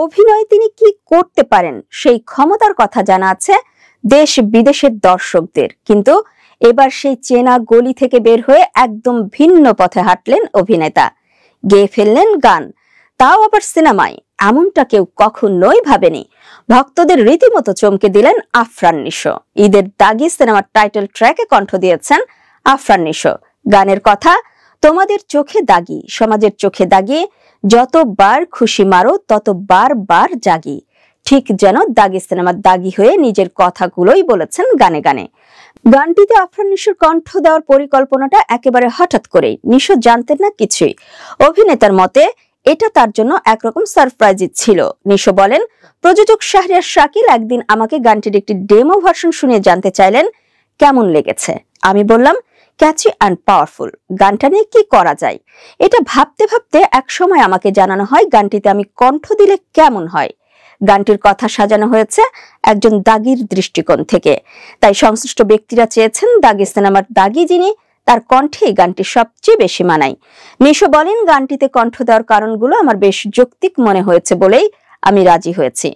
অভিনয়ে তিনি কি করতে পারেন সেই ক্ষমতার কথা জানা আছে দেশ বিদেশের দর্শকদের, কিন্তু এবার সেই চেনা গলি থেকে বের হয়ে একদম ভিন্ন পথে হাঁটলেন অভিনেতা। গেয়ে ফেললেন গান, তাও আবার সিনেমায়। এমনটা কেউ কখনোই ভাবেনি। ভক্তদের রীতিমতো চমকে দিলেন আফরান নিশো। ঈদের দাগি সিনেমার টাইটেল ট্র্যাকে কণ্ঠ দিয়েছেন আফরান নিশো। গানের কথা, তোমাদের চোখে দাগি, সমাজের চোখে দাগি, যতবার খুশি মারো ততবার বার জাগি। ঠিক যেন দাগি সিনেমার দাগি হয়ে নিজের কথাগুলোই বলেছেন গানে গানে। গানটিতে আফরান নিশোর কণ্ঠ দেওয়ার পরিকল্পনাটা একেবারে হঠাৎ করেই। নিশো জানতেন না কিছুই। অভিনেতার মতে এটা তার জন্য একরকম সারপ্রাইজ ছিল। নিশো বলেন, প্রযোজক শাহরিয়ার শাকিল একদিন আমাকে গানটির একটি ডেমো ভার্সন শুনিয়ে জানতে চাইলেন কেমন লেগেছে। আমি বললাম, ক্যাচি অ্যান্ড পাওয়ারফুল, গানটা নিয়ে কি করা যায়। এটা ভাবতে ভাবতে এক সময় আমাকে জানানো হয় গানটিতে আমি কণ্ঠ দিলে কেমন হয়। গানটির কথা সাজানো হয়েছে একজন দাগির দৃষ্টিকোণ থেকে, তাই সংশ্লিষ্ট ব্যক্তিরা চেয়েছেন দাগি সিনেমার দাগি যিনি, তার কণ্ঠে গানটি সবচেয়ে বেশি মানায়। নিশো বলেন, গানটিতে কণ্ঠ দেওয়ার কারণগুলো আমার বেশ যৌক্তিক মনে হয়েছে বলেই আমি রাজি হয়েছি।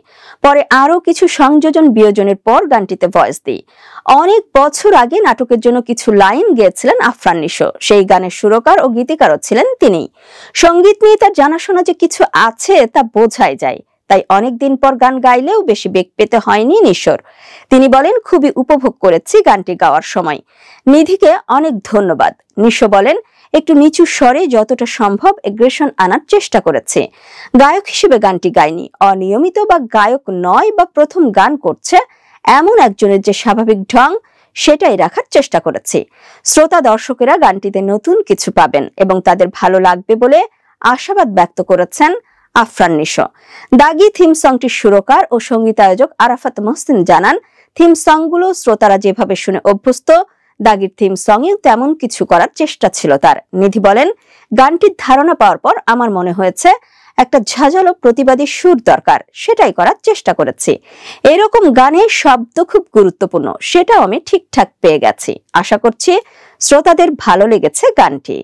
পরে আরো কিছু সংযোজন বিয়োজনের পর গানটিতে ভয়েস দিই। অনেক বছর আগে নাটকের জন্য কিছু লাইন গেয়েছিলেন আফরান নিশো। সেই গানের সুরকার ও গীতিকারও ছিলেন তিনি। সঙ্গীত নিয়ে তার জানাশোনা যে কিছু আছে তা বোঝাই যায়, তাই অনেকদিন পর গান গাইলেও বেশি বেগ পেতে হয়নি নিশোর। তিনি বলেন, খুবই উপভোগ করেছি গানটি গাওয়ার সময়। নিধিকে অনেক ধন্যবাদ। নিশো বলেন, একটু নিচু স্বরে যতটা সম্ভব এগ্রেশন আনার চেষ্টা করেছে। গায়ক হিসেবে গানটি গাইনি। অনিয়মিত বা গায়ক নয় বা প্রথম গান করছে এমন একজনের যে স্বাভাবিক ঢং, সেটাই রাখার চেষ্টা করেছি। শ্রোতা দর্শকেরা গানটিতে নতুন কিছু পাবেন এবং তাদের ভালো লাগবে বলে আশাবাদ ব্যক্ত করেছেন আফরান নিশো। দাগি থিম সংটির সুরকার ও সঙ্গীতায়োজক আরাফাত মহসিন জানান, থিম সংগুলো শ্রোতারা যেভাবে শুনে অভ্যস্ত, দাগির থিম সংয়েও তেমন কিছু করার চেষ্টা ছিল তার। নিধি বলেন, গানটির ধারণা পাওয়ার পর আমার মনে হয়েছে একটা ঝাঁঝালো প্রতিবাদী সুর দরকার, সেটাই করার চেষ্টা করেছি। এরকম গানে শব্দ খুব গুরুত্বপূর্ণ, সেটাও আমি ঠিকঠাক পেয়ে গেছি। আশা করছি শ্রোতাদের ভালো লেগেছে গানটি।